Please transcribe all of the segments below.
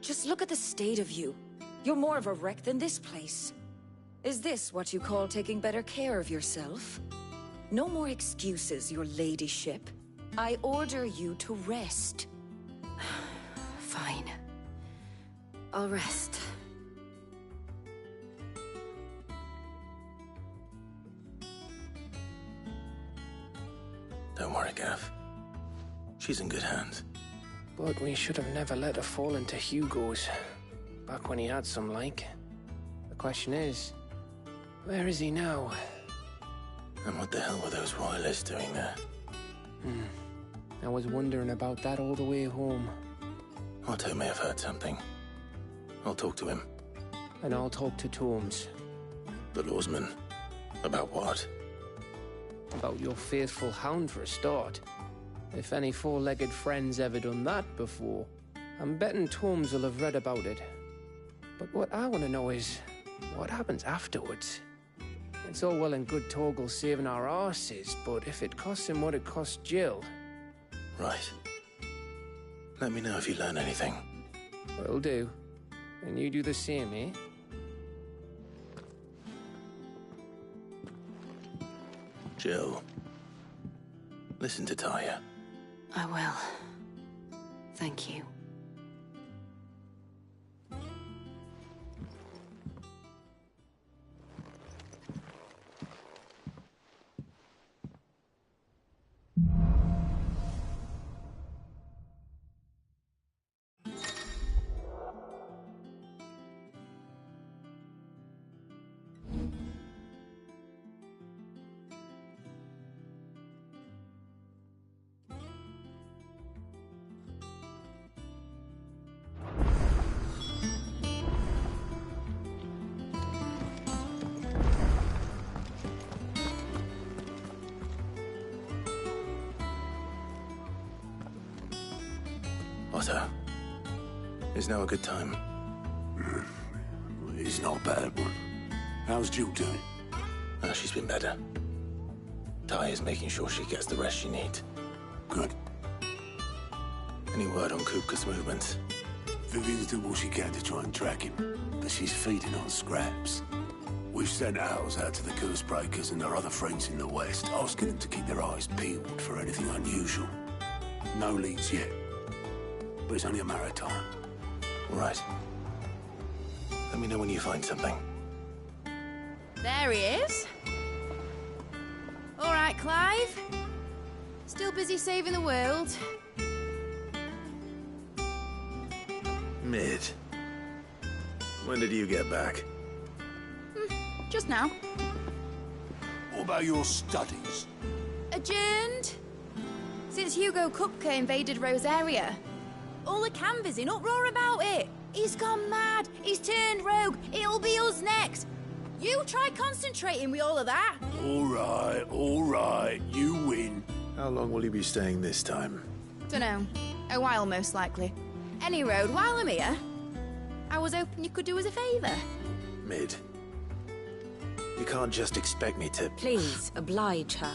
Just look at the state of you. You're more of a wreck than this place. Is this what you call taking better care of yourself? No more excuses, your ladyship. I order you to rest. Fine. I'll rest. Don't worry, Gav. She's in good hands. But we should have never let her fall into Hugo's. Back when he had some like. The question is, where is he now? And what the hell were those royalists doing there? I was wondering about that all the way home. Otto may have heard something. I'll talk to him. And I'll talk to Tomes. The lawsman. About what? About your faithful hound for a start. If any four-legged friend's ever done that before, I'm betting Tomes will have read about it. But what I want to know is, what happens afterwards? It's all well and good Torgal saving our arses, but if it costs him what it cost Jill... Right. Let me know if you learn anything. Will do. And you do the same, eh? Jill. Listen to Taya. I will. Thank you. Otto. Is now a good time? It's not a bad one. How's Jill doing? Oh, she's been better. Taya's making sure she gets the rest she needs. Good. Any word on Kupka's movements? Vivian's doing what she can to try and track him, but she's feeding on scraps. We've sent ours out to the Cursebreakers and their other friends in the west, asking them to keep their eyes peeled for anything unusual. No leads yet, but it's only a matter of time. Right. Let me know when you find something. There he is. All right, Clive. Still busy saving the world. Mid. When did you get back? Just now. What about your studies? Adjourned. Since Hugo Kupka invaded Rosaria. All the canvass in uproar about it. He's gone mad. He's turned rogue. It'll be us next. You try concentrating with all of that. All right. You win. How long will you be staying this time? Dunno. A while, most likely. Any road, while I'm here, I was hoping you could do us a favour. Mid. You can't just expect me to... Please, oblige her.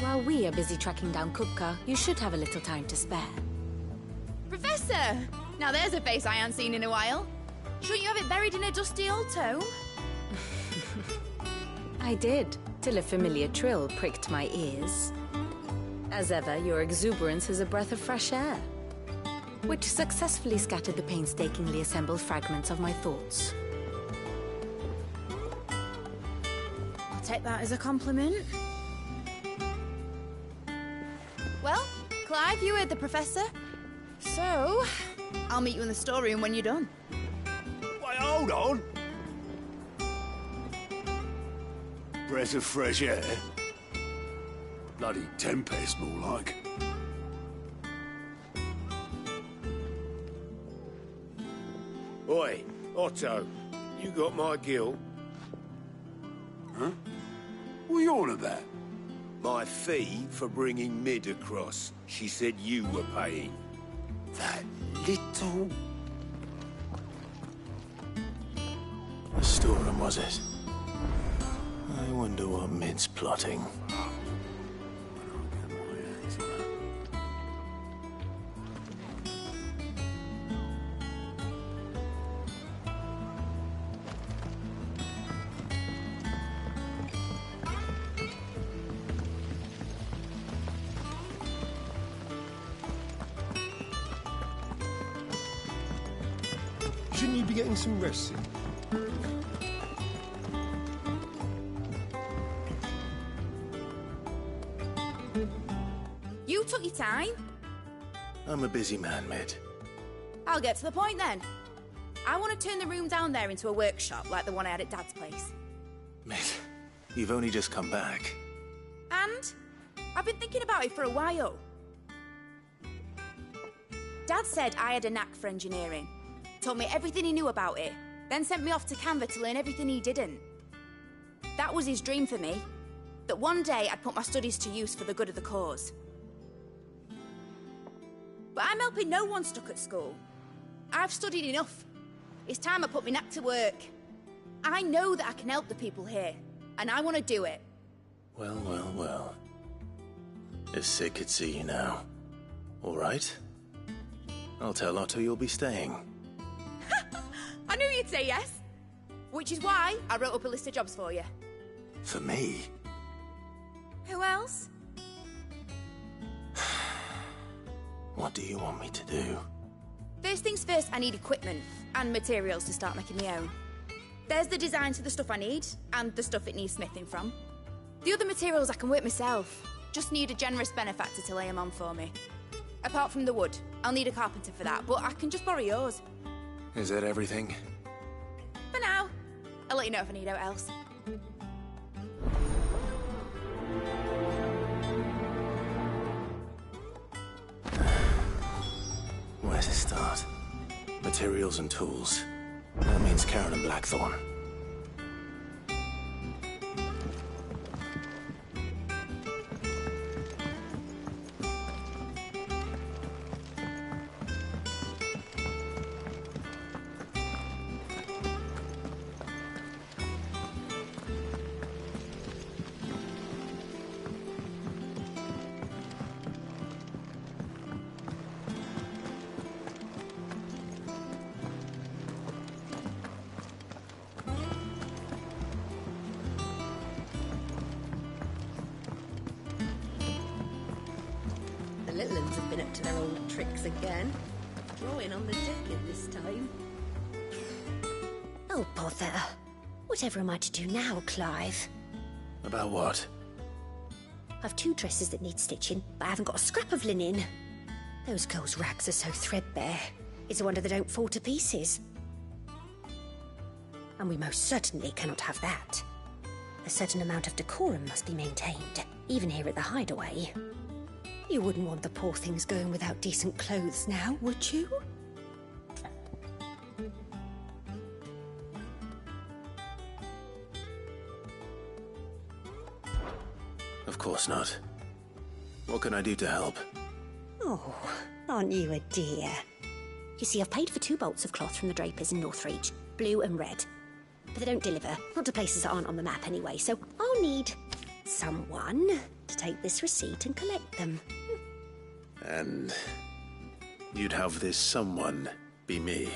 While we are busy tracking down Kupka, you should have a little time to spare. Professor! Now there's a face I haven't seen in a while. Shouldn't you have it buried in a dusty old tome? I did, till a familiar trill pricked my ears. As ever, your exuberance is a breath of fresh air, which successfully scattered the painstakingly assembled fragments of my thoughts. I'll take that as a compliment. Well, Clive, you heard the professor. So, I'll meet you in the storeroom when you're done. Wait, hold on. Breath of fresh air. Bloody tempest, more like. Oi, Otto, you got my gill? Huh? What are you on about? My fee for bringing Mid across. She said you were paying. That little... The storeroom, was it? I wonder what Mid's plotting. When I get my shouldn't you be getting some rest soon? You took your time. I'm a busy man, Mid. I'll get to the point then. I want to turn the room down there into a workshop like the one I had at Dad's place. Mid, you've only just come back. And I've been thinking about it for a while. Dad said I had a knack for engineering. Told me everything he knew about it, then sent me off to Canva to learn everything he didn't. That was his dream for me. That one day I'd put my studies to use for the good of the cause. But I'm helping no one stuck at school. I've studied enough. It's time I put my knack to work. I know that I can help the people here, and I want to do it. Well, well, well. If Sid could see you now. All right? I'll tell Otto you'll be staying. I knew you'd say yes. Which is why I wrote up a list of jobs for you. For me? Who else? What do you want me to do? First things first, I need equipment and materials to start making my own. There's the designs for the stuff I need, and the stuff it needs smithing from. The other materials I can work myself. Just need a generous benefactor to lay them on for me. Apart from the wood, I'll need a carpenter for that, but I can just borrow yours. Is that everything? For now. I'll let you know if I need out else. Where to start? Materials and tools. That means Karen and Blackthorn. The little ones have been up to their old tricks again. Drawing on the deck this time. Oh, bother. Whatever am I to do now, Clive? About what? I've 2 dresses that need stitching, but I haven't got a scrap of linen. Those girls' rags are so threadbare. It's a wonder they don't fall to pieces. And we most certainly cannot have that. A certain amount of decorum must be maintained, even here at the Hideaway. You wouldn't want the poor things going without decent clothes now, would you? Of course not. What can I do to help? Oh, aren't you a dear? You see, I've paid for 2 bolts of cloth from the drapers in Northreach, blue and red. But they don't deliver, not to places that aren't on the map anyway, so I'll need someone to take this receipt and collect them. And you'd have this someone be me?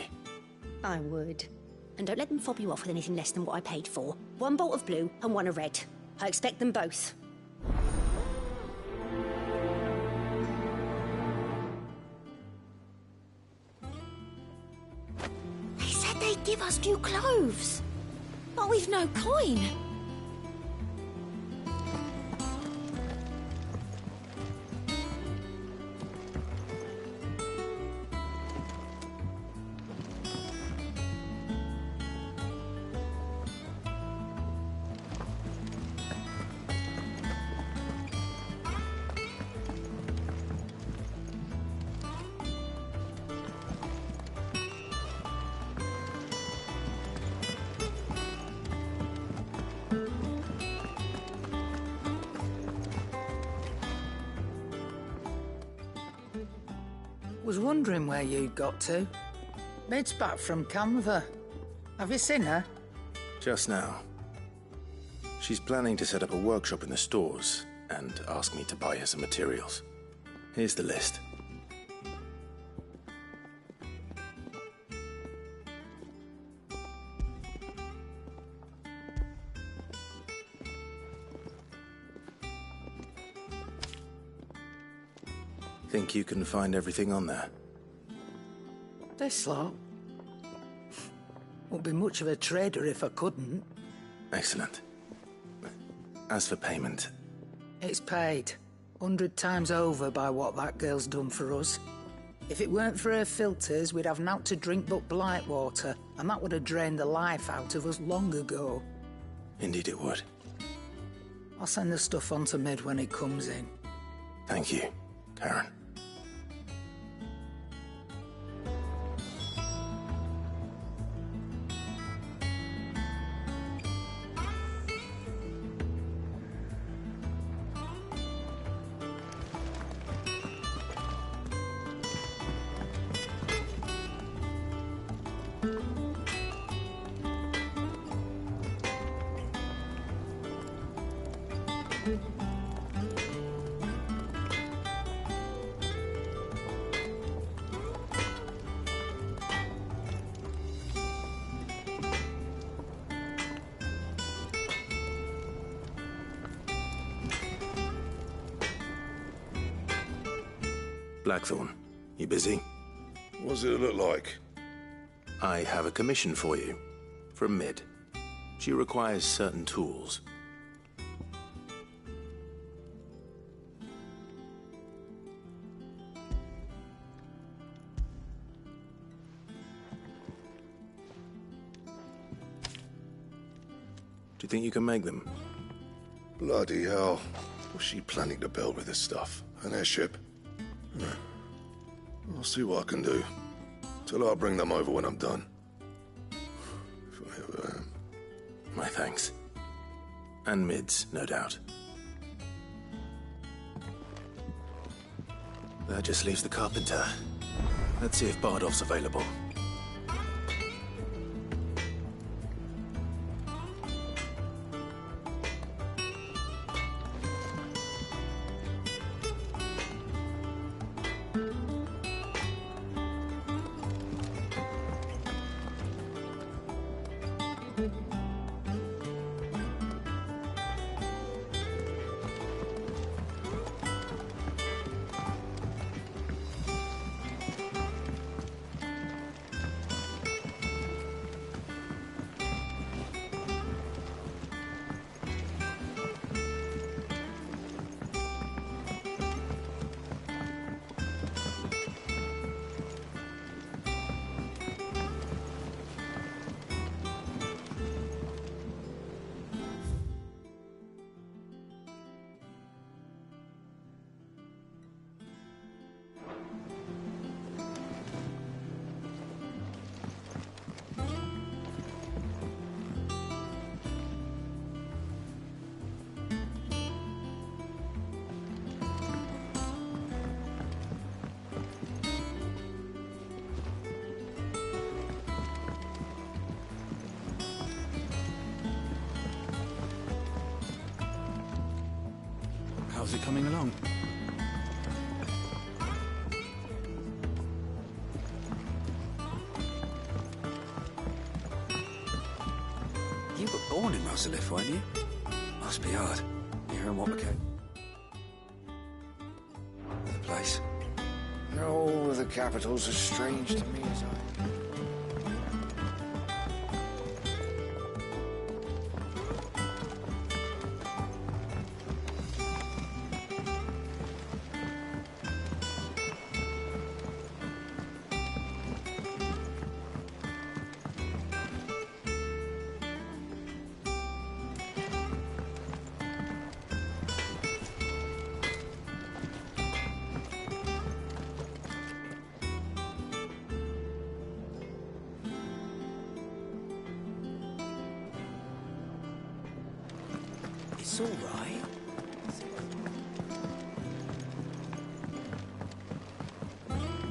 I would. And don't let them fob you off with anything less than what I paid for. 1 bolt of blue and 1 of red. I expect them both. They said they'd give us new clothes. But we've no coin. Was wondering where you'd got to. Mid's back from Canva. Have you seen her? Just now. She's planning to set up a workshop in the stores and ask me to buy her some materials. Here's the list. Think you can find everything on there? This lot? Wouldn't be much of a trader if I couldn't. Excellent. As for payment... It's paid. 100 times over by what that girl's done for us. If it weren't for her filters, we'd have naught to drink but blight water, and that would have drained the life out of us long ago. Indeed it would. I'll send the stuff on to Mid when it comes in. Thank you, Karen. Blackthorn, you busy? What does it look like? I have a commission for you. From Mid. She requires certain tools. Do you think you can make them? Bloody hell. What's she planning to build with this stuff? An airship? I'll see what I can do. Tell her I'll bring them over when I'm done. If I ever am. My thanks. And Mid's, no doubt. That just leaves the carpenter. Let's see if Bardolph's available. How's it coming along? You were born in Rosalith, weren't you? Must be hard. Here in what became the place. No, the capital's as strange to me as I... It's all right.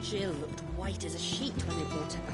Jill looked white as a sheet when they brought her back.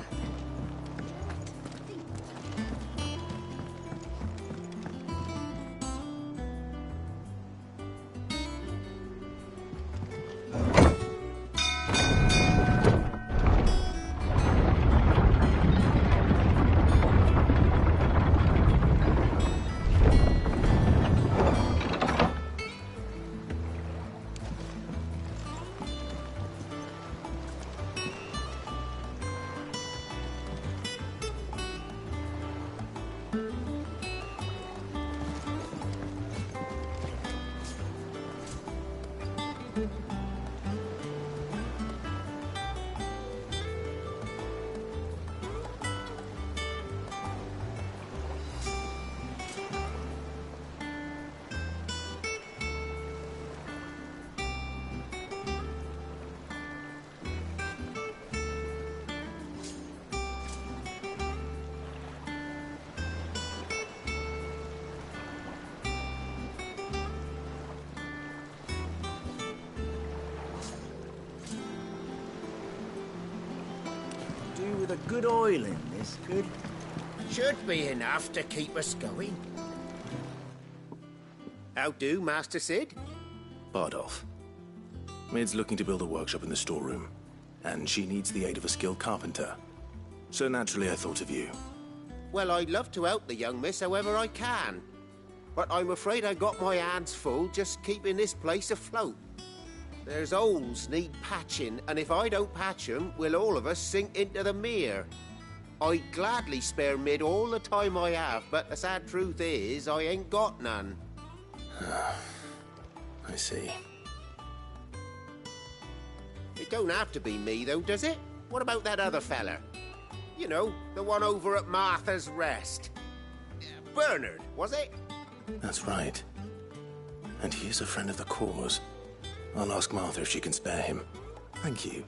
do with a good oiling, this could. Should be enough to keep us going. How do, Master Sid? Bardolph. Mid's looking to build a workshop in the storeroom, and she needs the aid of a skilled carpenter. So naturally I thought of you. Well, I'd love to help the young miss however I can. But I'm afraid I got my hands full just keeping this place afloat. There's holes need patching, and if I don't patch them, we'll all of us sink into the mere. I'd gladly spare Mid all the time I have, but the sad truth is, I ain't got none. I see. It don't have to be me, though, does it? What about that other fella? You know, the one over at Martha's Rest. Bernard, was it? That's right. And he is a friend of the cause. I'll ask Martha if she can spare him. Thank you,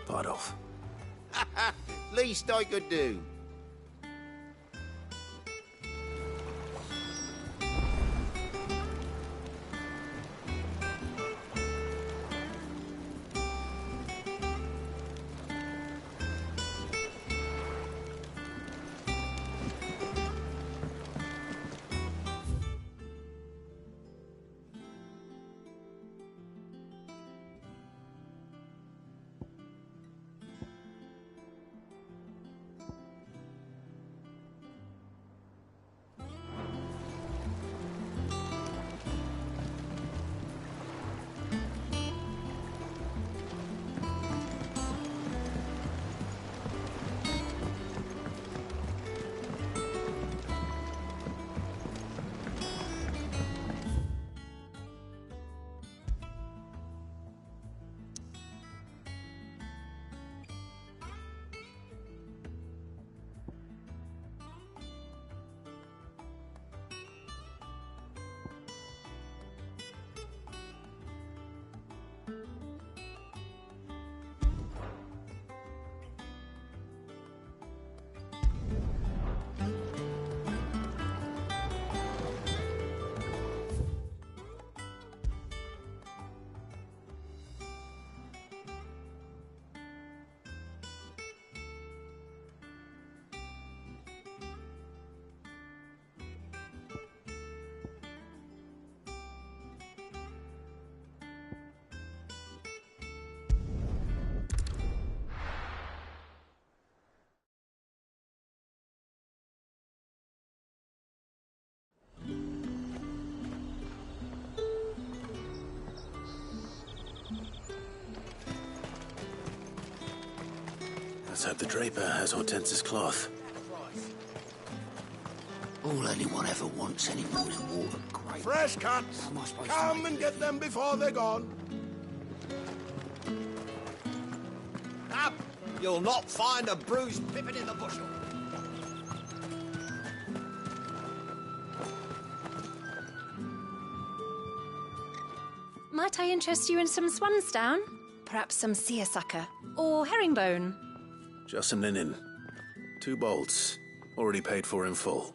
Bardolph. Least I could do. Let's hope the draper has Hortense's cloth. All anyone ever wants anymore is water, great. Fresh cuts! Come and get them before they're gone. Up! You'll not find a bruised pippin in the bushel. Might I interest you in some swansdown? Perhaps some seersucker? Or herringbone? Just some linen. 2 bolts. Already paid for in full.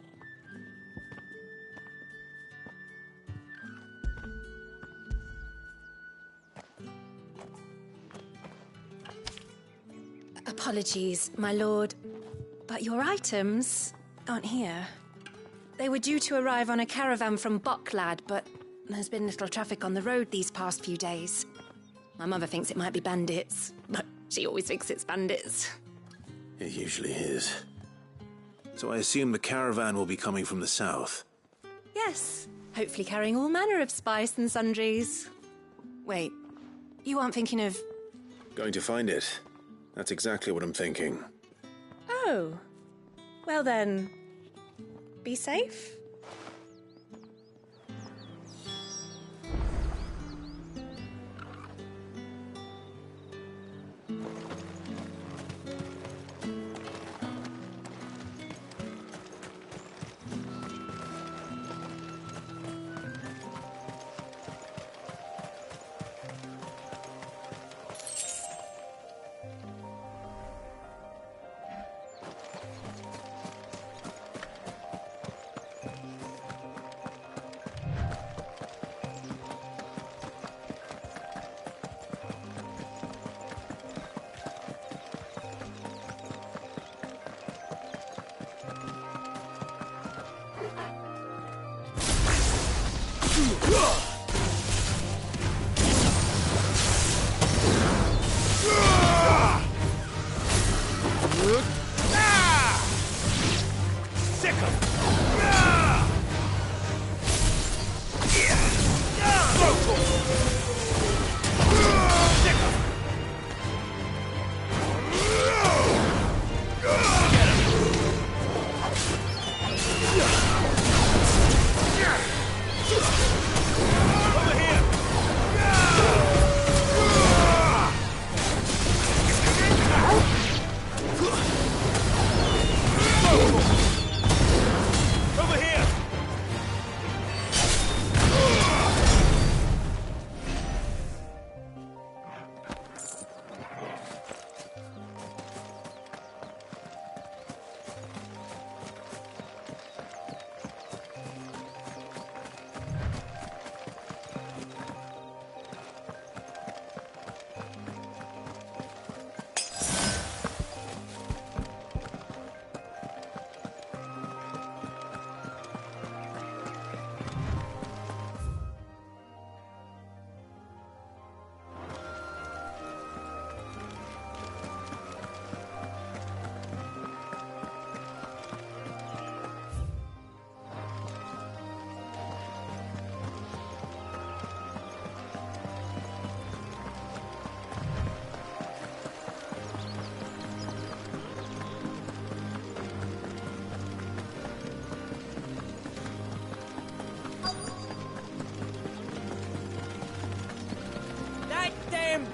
Apologies, my lord, but your items aren't here. They were due to arrive on a caravan from Boklad, but there's been little traffic on the road these past few days. My mother thinks it might be bandits, but she always thinks it's bandits. It usually is. So I assume the caravan will be coming from the south. Yes, hopefully carrying all manner of spice and sundries. Wait, you aren't thinking of... Going to find it. That's exactly what I'm thinking. Oh. Well then, be safe.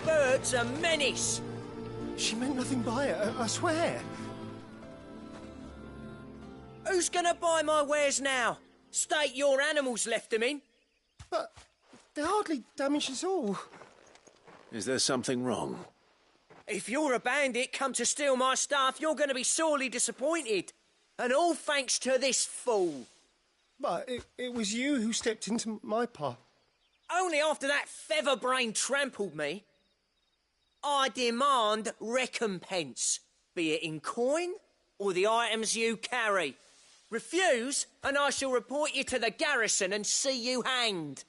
Bird's a menace. She meant nothing by it, I swear. Who's gonna buy my wares now? State your animals left them in. But they hardly damaged us all. Is there something wrong? If you're a bandit come to steal my stuff, you're gonna be sorely disappointed. And all thanks to this fool. But it was you who stepped into my path. Only after that feather-brain trampled me. I demand recompense, be it in coin or the items you carry. Refuse, and I shall report you to the garrison and see you hanged.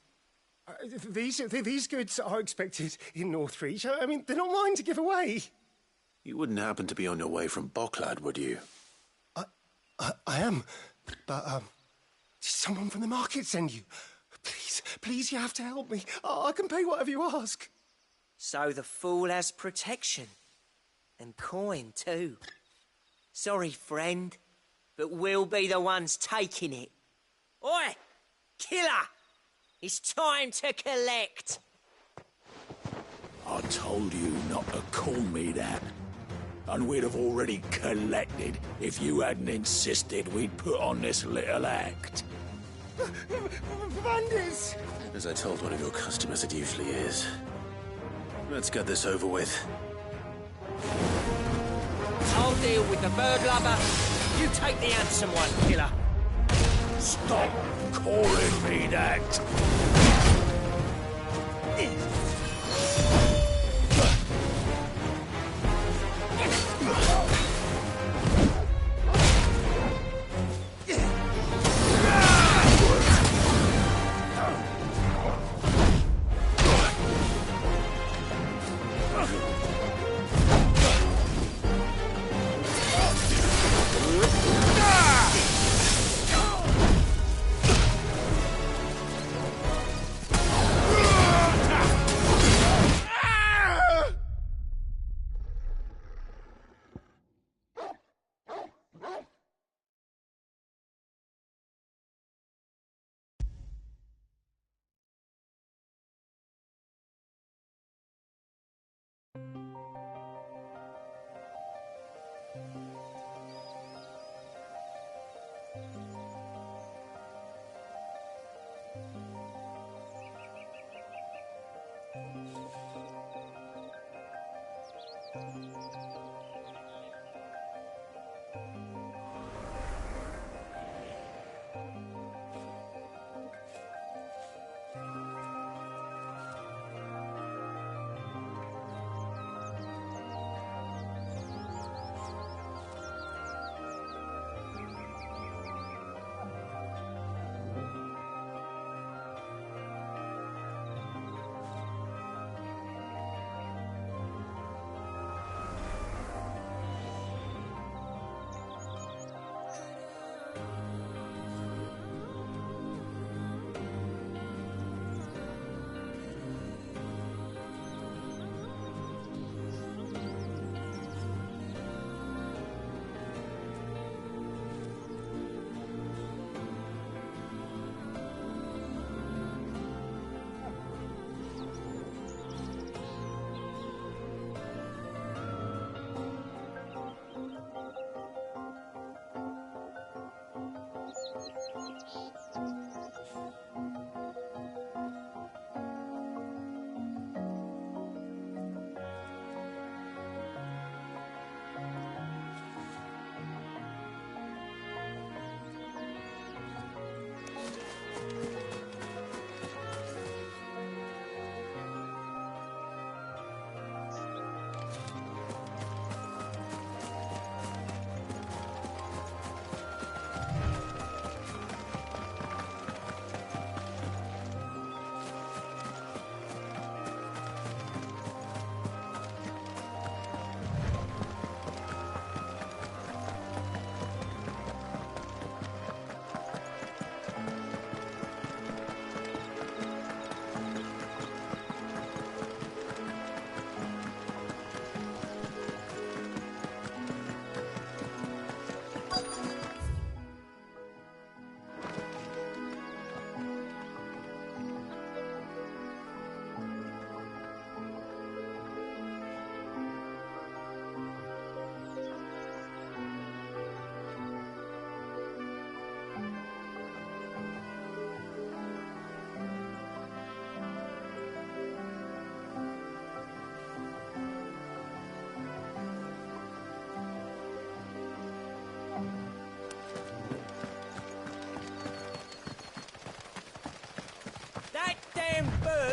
These goods are expected in Northreach. I mean, they're not mine to give away. You wouldn't happen to be on your way from Bocklad, would you? I am, but did someone from the market send you? Please, you have to help me. I can pay whatever you ask. So the fool has protection. And coin, too. Sorry, friend, but we'll be the ones taking it. Oi! Killer! It's time to collect. I told you not to call me that. And we'd have already collected if you hadn't insisted we'd put on this little act. Bandits! As I told one of your customers, it usually is. Let's get this over with. I'll deal with the bird lover. You take the handsome one, killer. Stop calling me that.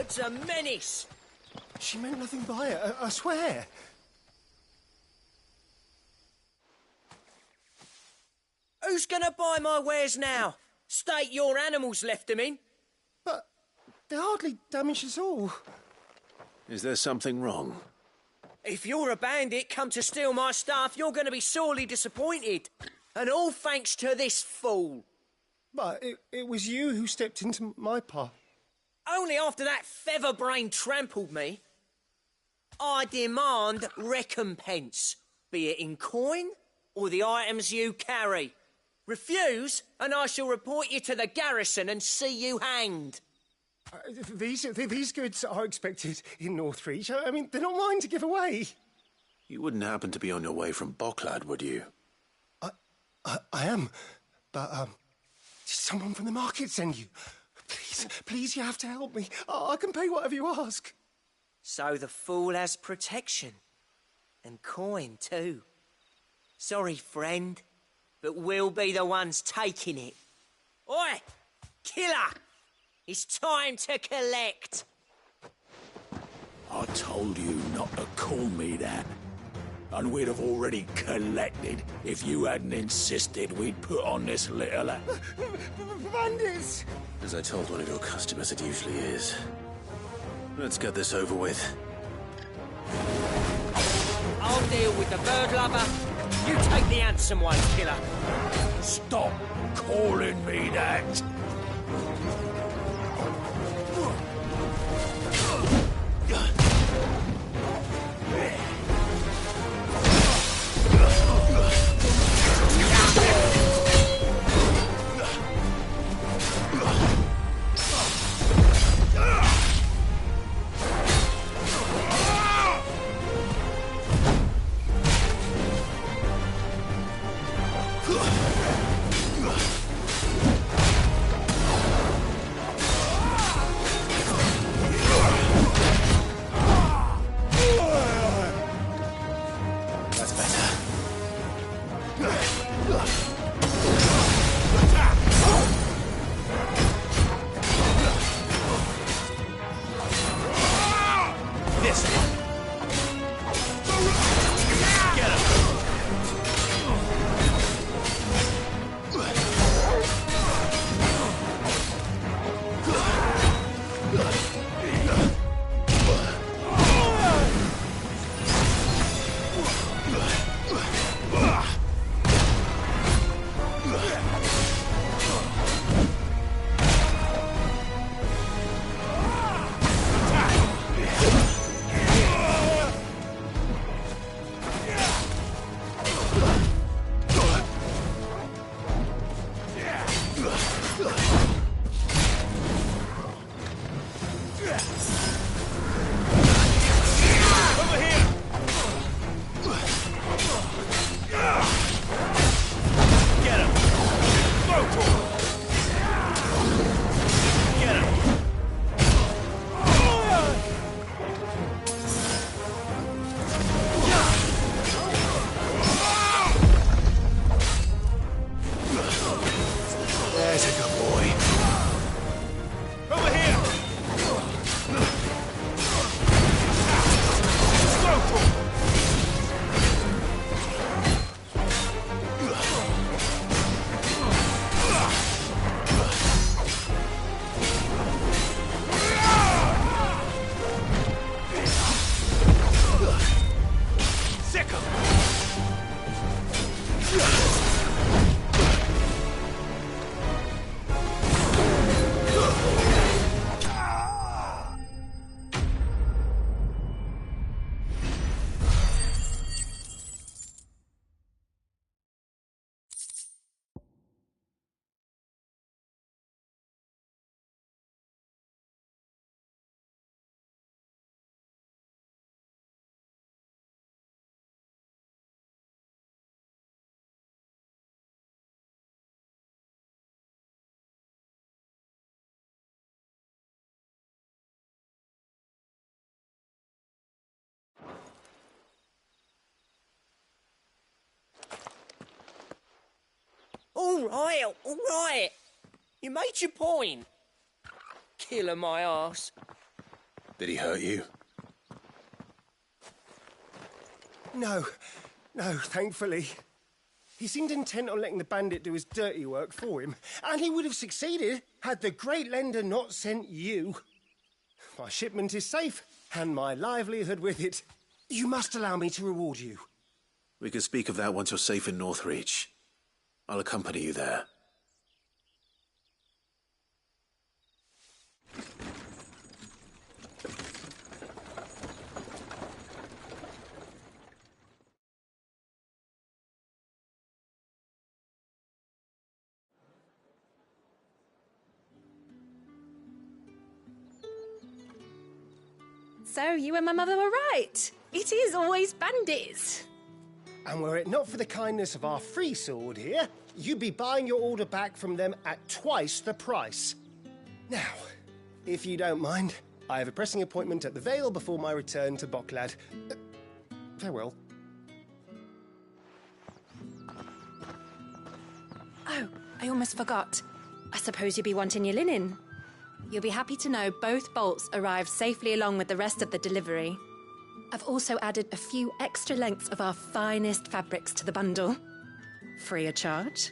word's a menace. She meant nothing by it, I swear. Who's gonna buy my wares now? State your animals left them in. But they hardly damage us all. Is there something wrong? If you're a bandit come to steal my stuff, you're gonna be sorely disappointed. And all thanks to this fool. But it was you who stepped into my path. Only after that feather-brain trampled me. I demand recompense, be it in coin or the items you carry. Refuse, and I shall report you to the garrison and see you hanged. These goods are expected in Northreach. I mean, they're not mine to give away. You wouldn't happen to be on your way from Bocklad, would you? I am, but did someone from the market send you? Please, you have to help me. I can pay whatever you ask. So the fool has protection. And coin, too. Sorry, friend, but we'll be the ones taking it. Oi! Killer! It's time to collect. I told you not to call me that. And we'd have already collected if you hadn't insisted we'd put on this little... Bandits! As I told one of your customers, it usually is. Let's get this over with. I'll deal with the bird lover. You take the handsome one, killer. Stop calling me that. All right. You made your point. Killer my arse. Did he hurt you? No, thankfully. He seemed intent on letting the bandit do his dirty work for him, and he would have succeeded had the Great Lender not sent you. My shipment is safe, and my livelihood with it. You must allow me to reward you. We can speak of that once you're safe in Northreach. I'll accompany you there. So, you and my mother were right. It is always bandits. And were it not for the kindness of our free sword here, you'd be buying your order back from them at twice the price. Now, if you don't mind, I have a pressing appointment at the Vale before my return to Boklad. Farewell. Oh, I almost forgot. I suppose you'll be wanting your linen. You'll be happy to know both bolts arrived safely along with the rest of the delivery. I've also added a few extra lengths of our finest fabrics to the bundle. Free of charge.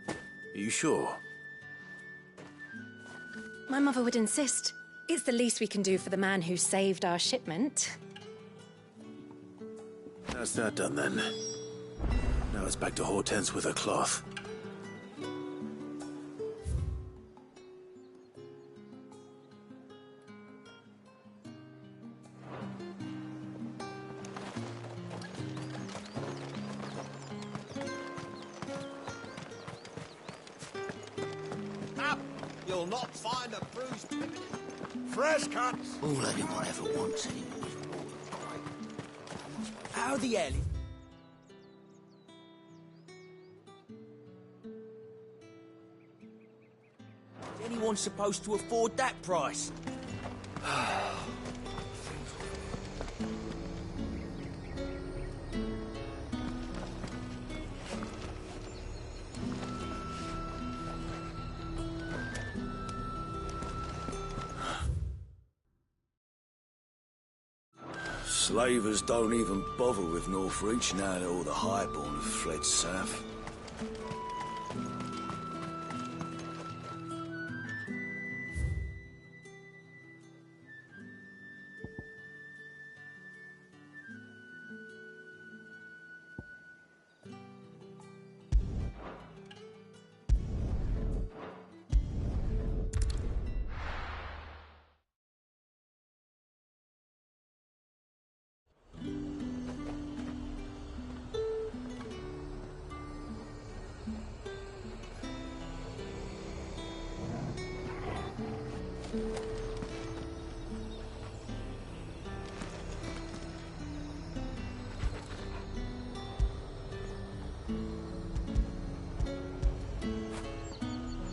Are you sure? My mother would insist. It's the least we can do for the man who saved our shipment. That's that done then. Now it's back to Hortense with her cloth. You'll not find a bruised pippin. Fresh cuts. All anyone ever wants anymore. How the hell? Is anyone supposed to afford that price? Slavers don't even bother with Northreach now that all the highborn have fled south.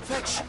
Fetch!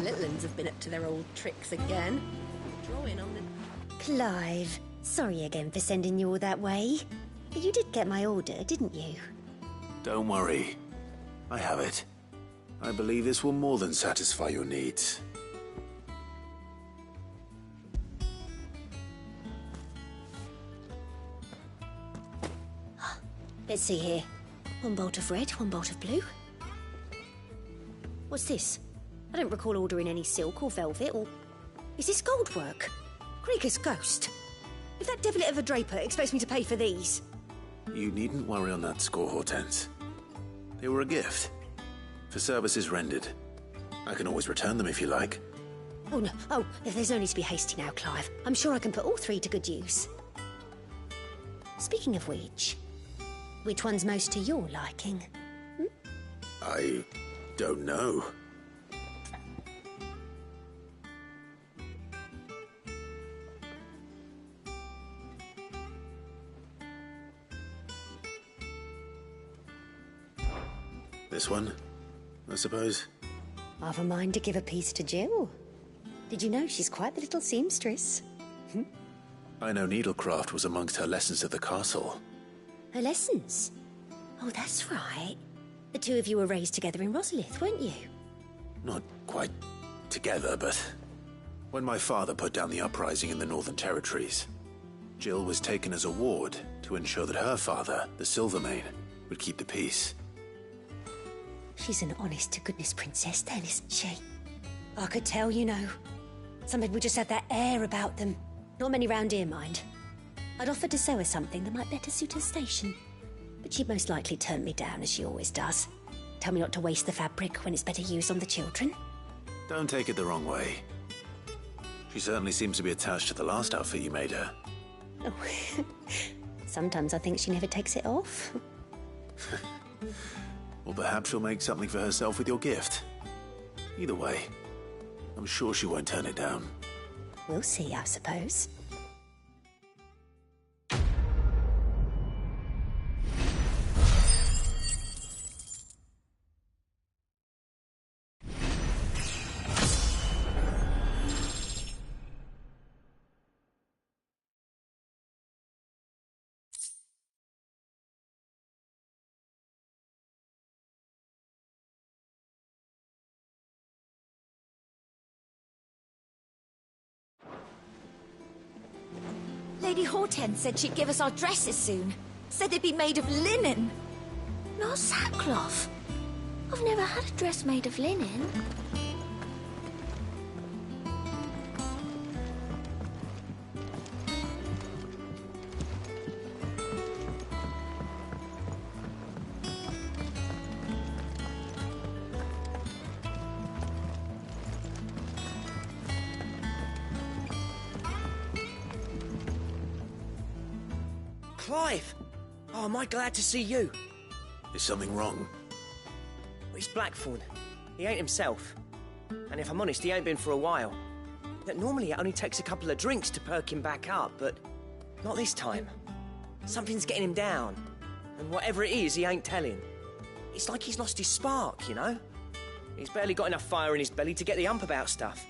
little ones have been up to their old tricks again. Drawing on the... Clive, sorry again for sending you all that way. But you did get my order, didn't you? Don't worry. I have it. I believe this will more than satisfy your needs. Let's see here. 1 bolt of red, 1 bolt of blue. What's this? I don't recall ordering any silk or velvet or... Is this gold work? Krieger's ghost. If that devilet of a draper expects me to pay for these... You needn't worry on that score, Hortense. They were a gift. For services rendered. I can always return them if you like. Oh, no. Oh, there's no need to be hasty now, Clive. I'm sure I can put all 3 to good use. Speaking of which one's most to your liking? I don't know. This one, I suppose. I've a mind to give a piece to Jill. Did you know she's quite the little seamstress? I know needlecraft was amongst her lessons at the castle. Her lessons? Oh, that's right. The 2 of you were raised together in Rosalith, weren't you? Not quite together, but... When my father put down the uprising in the Northern Territories, Jill was taken as a ward to ensure that her father, the Silvermane, would keep the peace. She's an honest-to-goodness princess then, isn't she? I could tell, you know. Some people just have that air about them. Not many round here, mind. I'd offered to sew her something that might better suit her station. But she'd most likely turn me down, as she always does. Tell me not to waste the fabric when it's better used on the children. Don't take it the wrong way. She certainly seems to be attached to the last outfit you made her. Oh, sometimes I think she never takes it off. Or perhaps she'll make something for herself with your gift. Either way, I'm sure she won't turn it down. We'll see, I suppose. Lady Hortense said she'd give us our dresses soon. Said they'd be made of linen. Not sackcloth. I've never had a dress made of linen. Clive! Oh, am I glad to see you? Is something wrong? Well, it's Blackthorn. He ain't himself. And if I'm honest, he ain't been for a while. That normally it only takes a couple of drinks to perk him back up, but not this time. Something's getting him down. And whatever it is, he ain't telling. It's like he's lost his spark, you know? He's barely got enough fire in his belly to get the ump about stuff.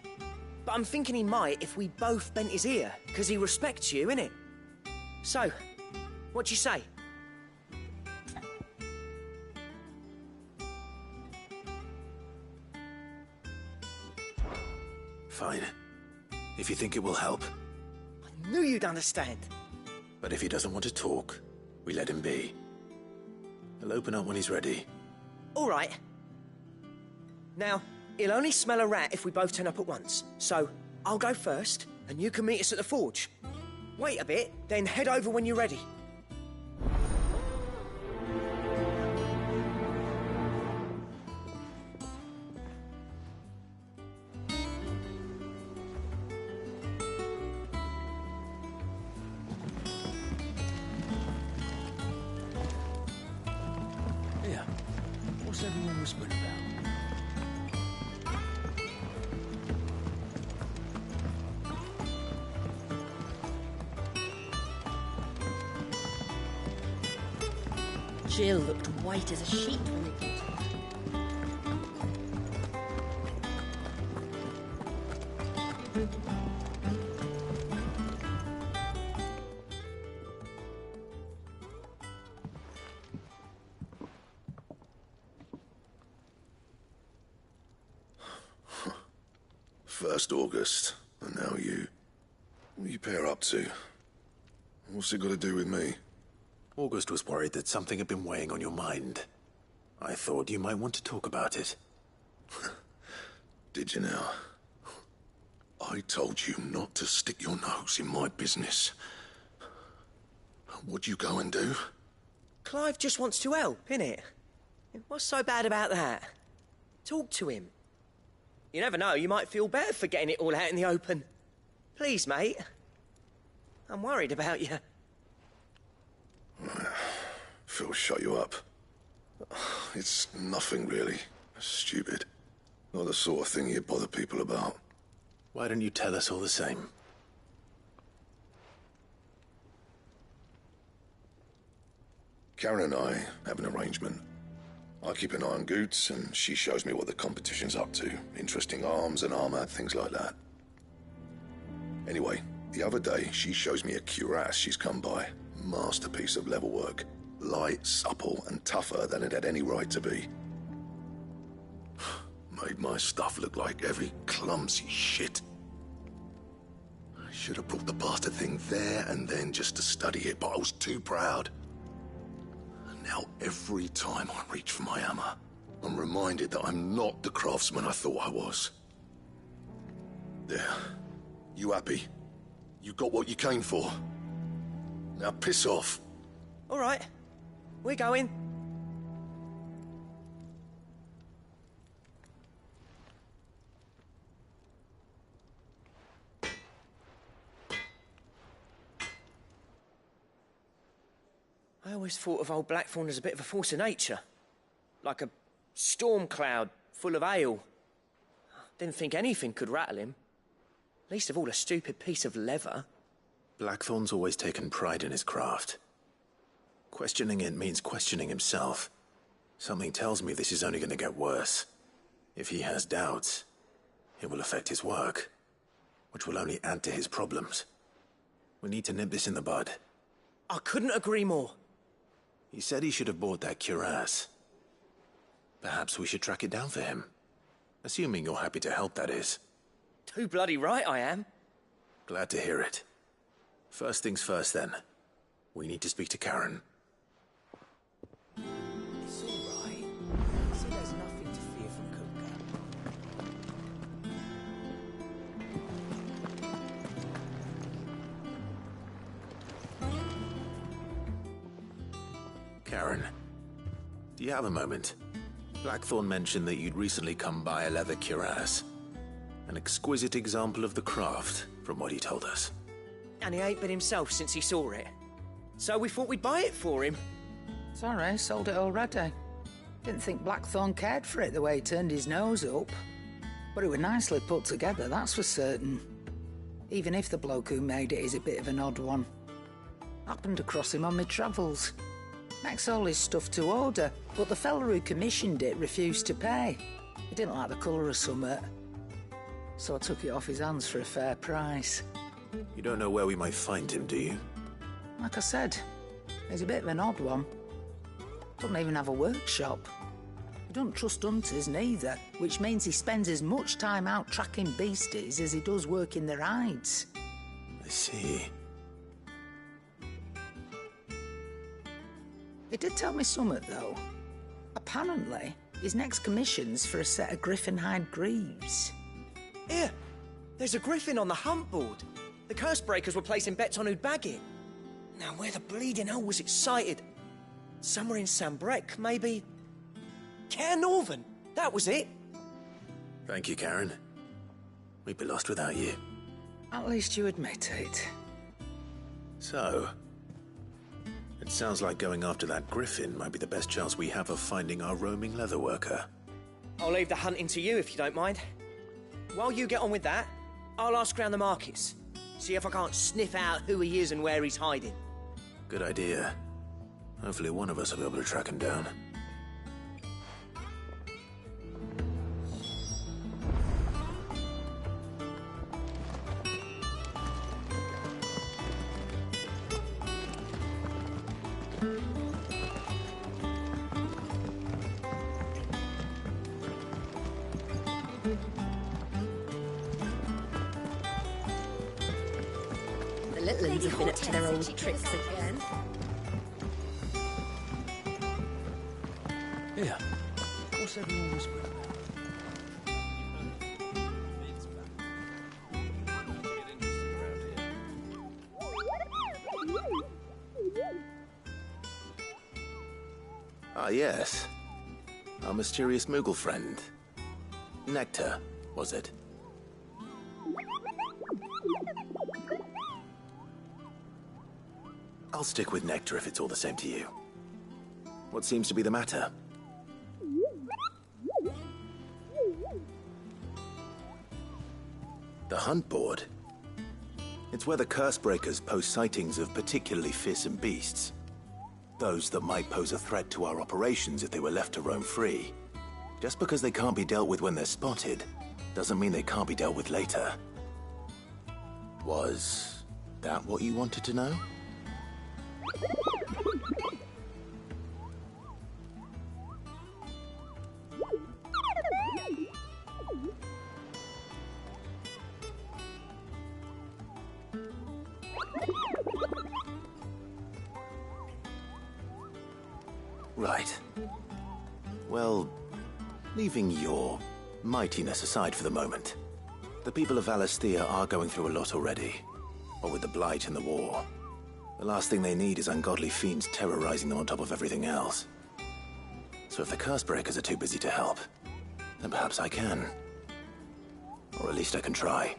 But I'm thinking he might if we both bent his ear, because he respects you, innit? So, what you say? Fine. If you think it will help. I knew you'd understand. But if he doesn't want to talk, we let him be. He'll open up when he's ready. All right. Now, he'll only smell a rat if we both turn up at once. So, I'll go first, and you can meet us at the forge. Wait a bit, then head over when you're ready. Yeah. What's everyone whispering about? Jill looked white as a sheet when they came to her. First August, and now you. What are you pair up to? What's it got to do with me? August was worried that something had been weighing on your mind. I thought you might want to talk about it. Did you now? I told you not to stick your nose in my business. What'd you go and do? Clive just wants to help, innit? What's so bad about that? Talk to him. You never know, you might feel better for getting it all out in the open. Please, mate. I'm worried about you. Phil shut you up. It's nothing, really. Stupid. Not the sort of thing you bother people about. Why don't you tell us all the same? Karen and I have an arrangement. I keep an eye on Goots, and she shows me what the competition's up to. Interesting arms and armor, things like that. Anyway, the other day, she shows me a cuirass she's come by. Masterpiece of level work. Light, supple, and tougher than it had any right to be. Made my stuff look like every clumsy shit. I should have brought the bastard thing there and then just to study it, but I was too proud. And now every time I reach for my hammer, I'm reminded that I'm not the craftsman I thought I was. There. You happy? You got what you came for. Now piss off. All right. We're going. I always thought of old Blackthorn as a bit of a force of nature. Like a storm cloud full of ale. Didn't think anything could rattle him. Least of all a stupid piece of leather. Blackthorn's always taken pride in his craft. Questioning it means questioning himself. Something tells me this is only going to get worse. If he has doubts, it will affect his work, which will only add to his problems. We need to nip this in the bud. I couldn't agree more. He said he should have bought that cuirass. Perhaps we should track it down for him. Assuming you're happy to help, that is. Too bloody right I am. Glad to hear it. First things first, then. We need to speak to Karen. It's all right. See, there's nothing to fear from Kupka. Karen, do you have a moment? Blackthorn mentioned that you'd recently come by a leather cuirass. An exquisite example of the craft, from what he told us. And he ain't been himself since he saw it. So we thought we'd buy it for him. Sorry, sold it already. Didn't think Blackthorn cared for it the way he turned his nose up. But it was nicely put together, that's for certain. Even if the bloke who made it is a bit of an odd one. Happened across him on my travels. Makes all his stuff to order, but the fella who commissioned it refused to pay. He didn't like the colour of summit. So I took it off his hands for a fair price. You don't know where we might find him, do you? Like I said, he's a bit of an odd one. Doesn't even have a workshop. He doesn't trust hunters neither, which means he spends as much time out tracking beasties as he does working their hides. I see. He did tell me something, though. Apparently, his next commission's for a set of griffin hide greaves. Here, there's a griffin on the hunt board. The curse breakers were placing bets on who'd bag it. Now, where the bleeding hell was it sighted? Somewhere in Sambrec, maybe? Caer Northern, that was it. Thank you, Karen. We'd be lost without you. At least you admit it. So, it sounds like going after that griffin might be the best chance we have of finding our roaming leatherworker. I'll leave the hunting to you if you don't mind. While you get on with that, I'll ask around the markets. See if I can't sniff out who he is and where he's hiding. Good idea. Hopefully one of us will be able to track him down. Litlins have been up to their old tricks again. Yeah. What's everyone whispering about? Ah, yes. Our mysterious Moogle friend. Nectar, was it? I'll stick with Nectar if it's all the same to you. What seems to be the matter? The Hunt Board? It's where the Cursebreakers post sightings of particularly fearsome beasts. Those that might pose a threat to our operations if they were left to roam free. Just because they can't be dealt with when they're spotted, doesn't mean they can't be dealt with later. Was that what you wanted to know? Right. Well, leaving your mightiness aside for the moment, the people of Valisthea are going through a lot already. What with the Blight and the war. The last thing they need is ungodly fiends terrorizing them on top of everything else. So if the Cursebreakers are too busy to help, then perhaps I can. Or at least I can try.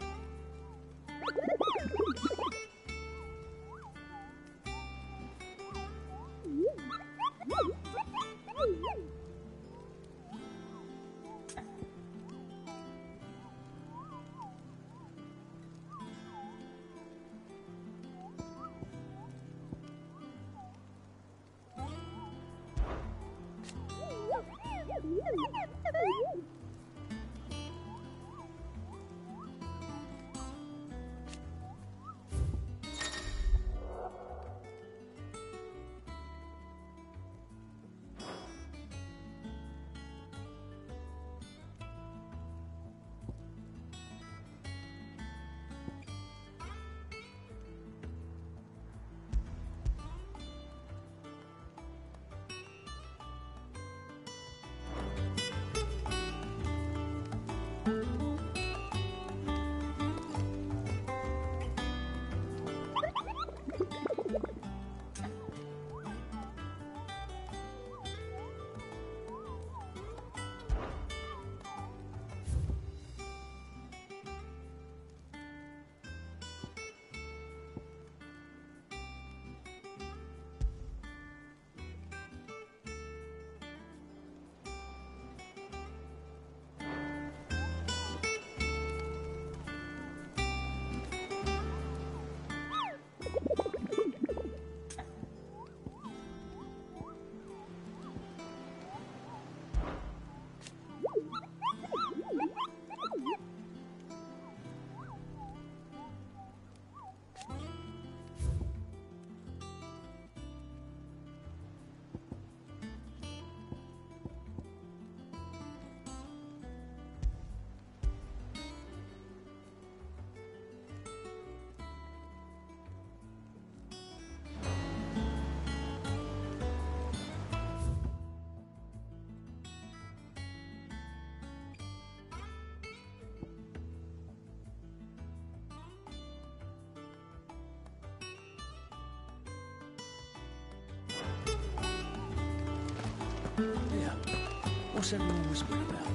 Yeah. What's everyone whispering about?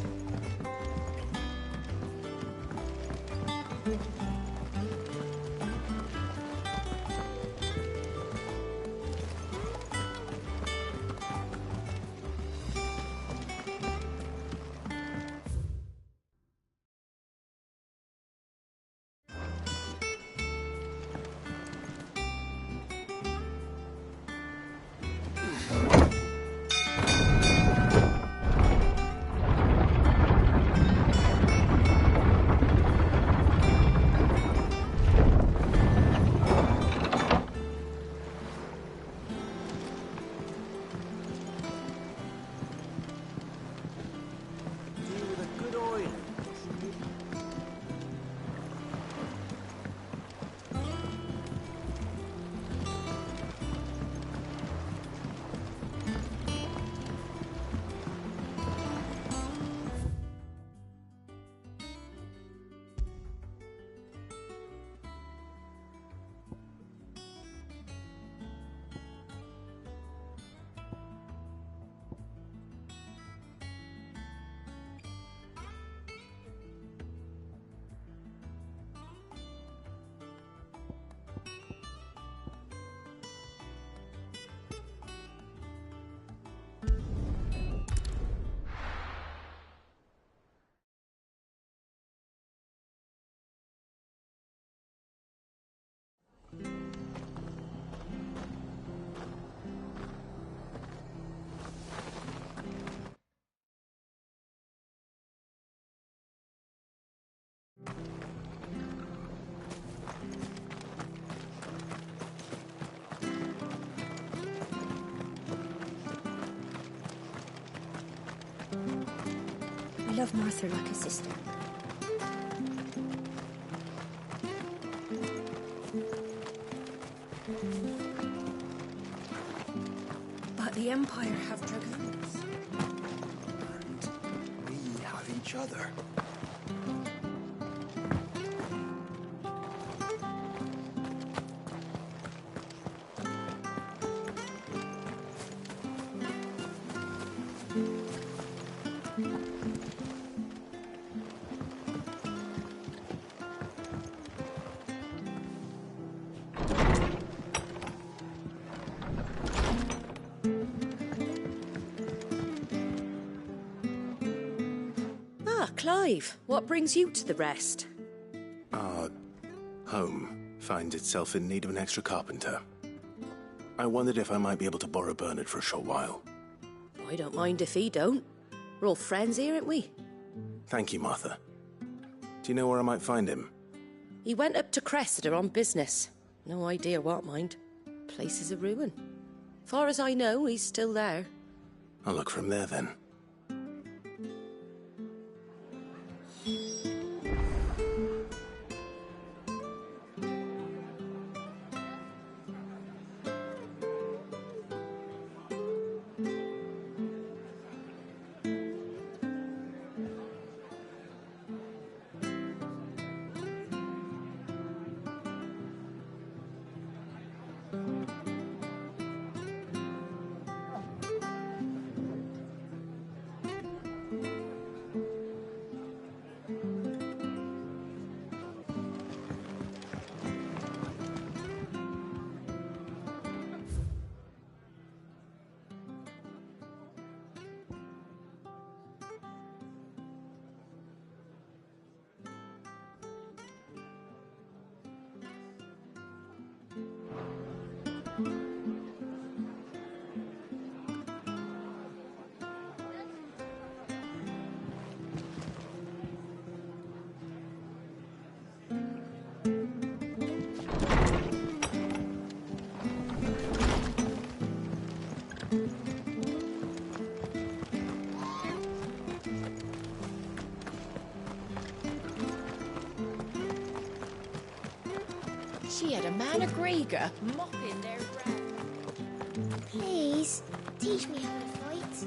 love Martha like a sister. But the Empire have dragoons. And we have each other. Clive, what brings you to the rest? Our home finds itself in need of an extra carpenter. I wondered if I might be able to borrow Bernard for a short while. I don't mind if he don't. We're all friends here, aren't we? Thank you, Martha. Do you know where I might find him? He went up to Cressida on business. No idea what, mind. Place is a ruin. Far as I know, he's still there. I'll look for him there then. She had a man of Grieger mopping their ground. Please, teach me how to fight.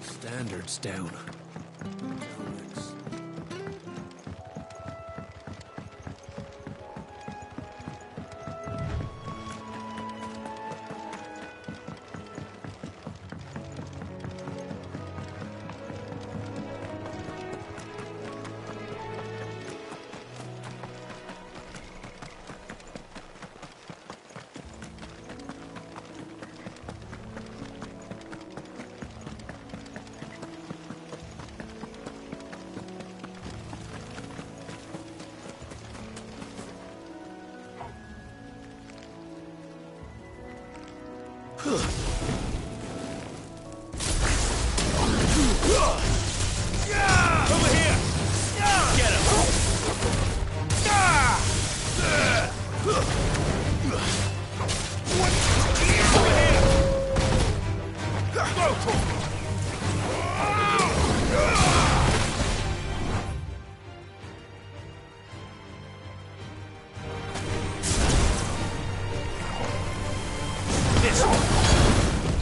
Standards down. This one.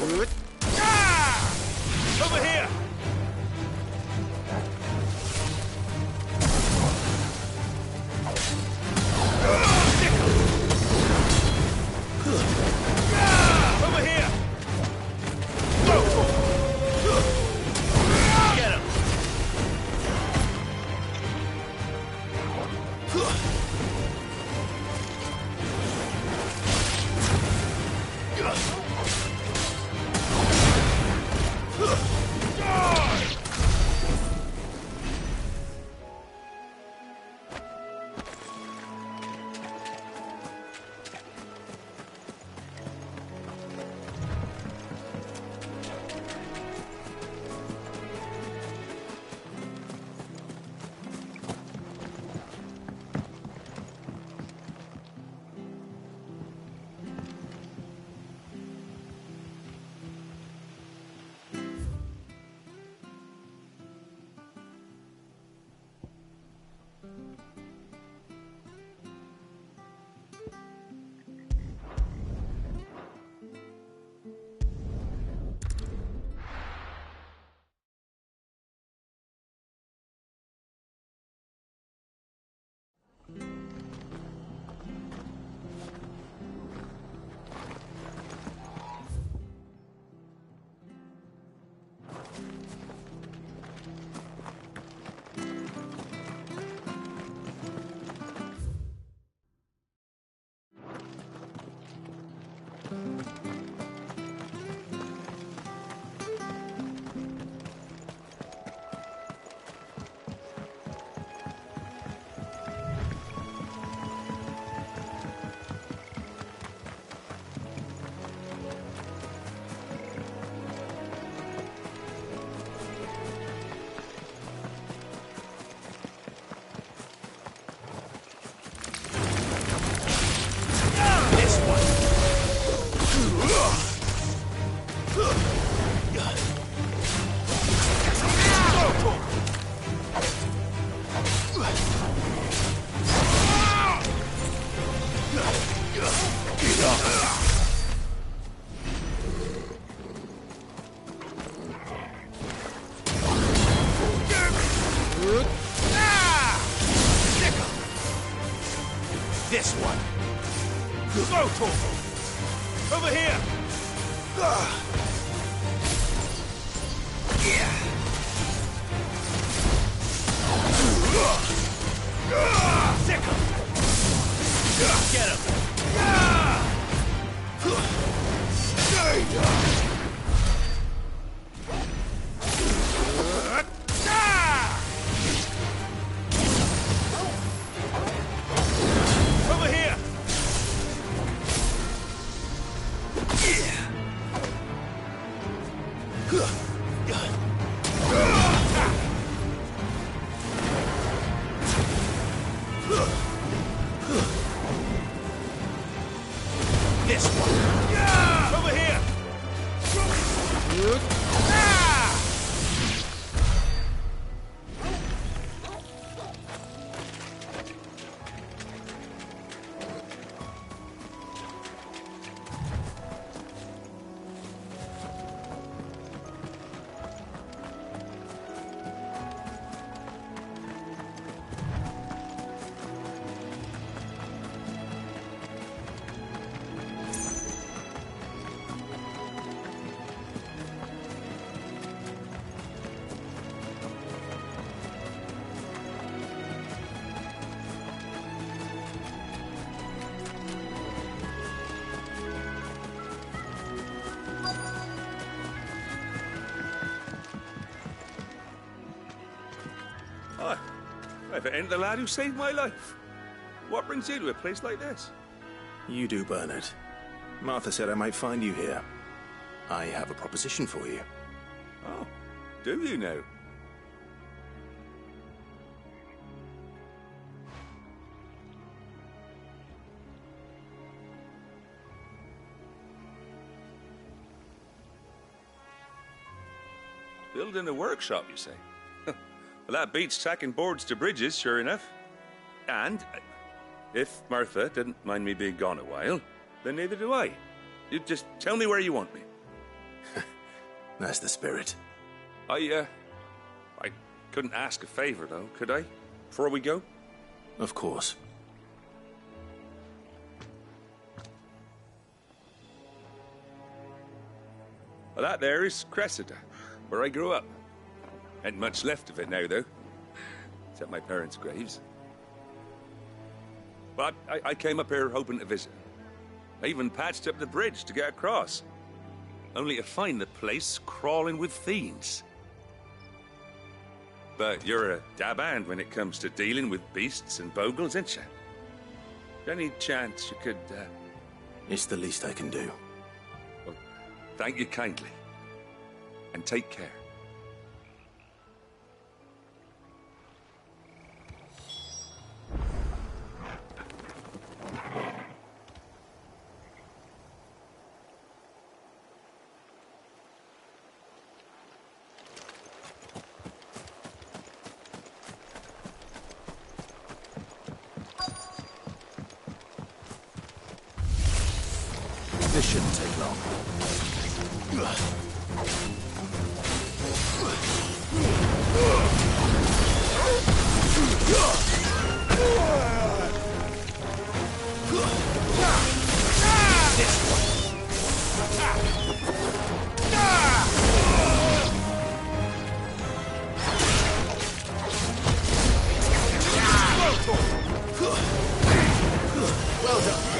Over here! Over here! Go! Get him! This one. Go, Tor! Over here! Sick him! Get him! Over here! This one. Over here! Hi. If it ain't the lad who saved my life. What brings you to a place like this? You do, Bernard. Martha said I might find you here. I have a proposition for you. Oh, do you now? Building a workshop, you say? Well, that beats tacking boards to bridges, sure enough. And if Martha didn't mind me being gone a while, then neither do I. You just tell me where you want me. That's the spirit. I couldn't ask a favor, though, could I? Before we go? Of course. Well, that there is Cressida, where I grew up. Ain't much left of it now, though. Except my parents' graves. But I came up here hoping to visit. I even patched up the bridge to get across. Only to find the place crawling with fiends. But you're a dab hand when it comes to dealing with beasts and bogles, ain't you? Any chance you could, It's the least I can do. Well, thank you kindly. And take care. This shouldn't take long. Well done.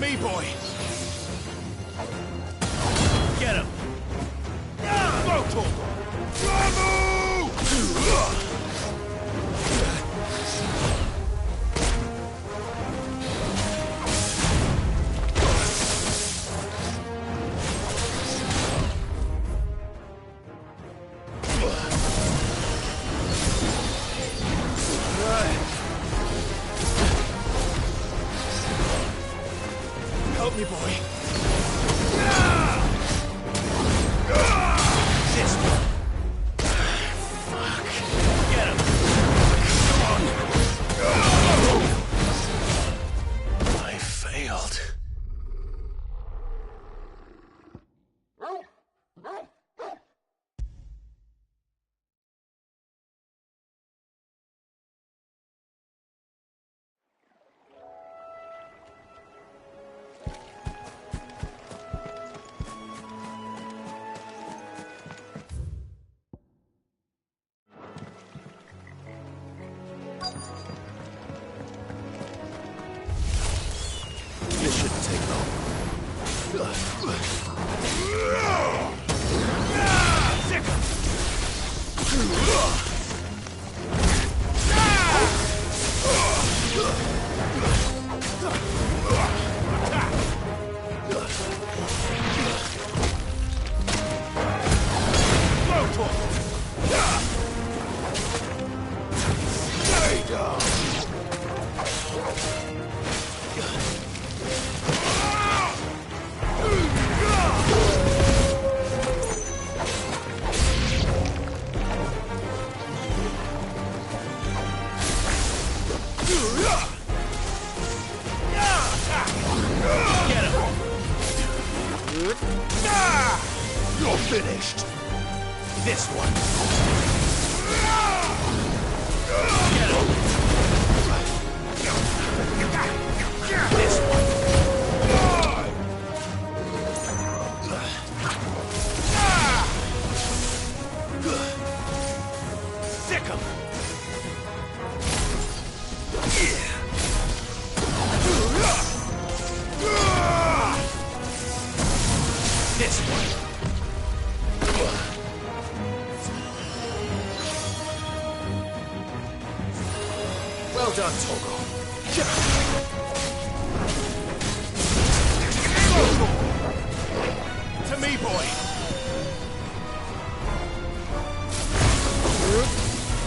me, boy. Get him. Go, Torgal. Help me, boy. This one. Fuck. Get him. Come on. I failed. This shouldn't take long. You're finished. This one. Get him. This one. Sick him. This one. Well done, Torgal.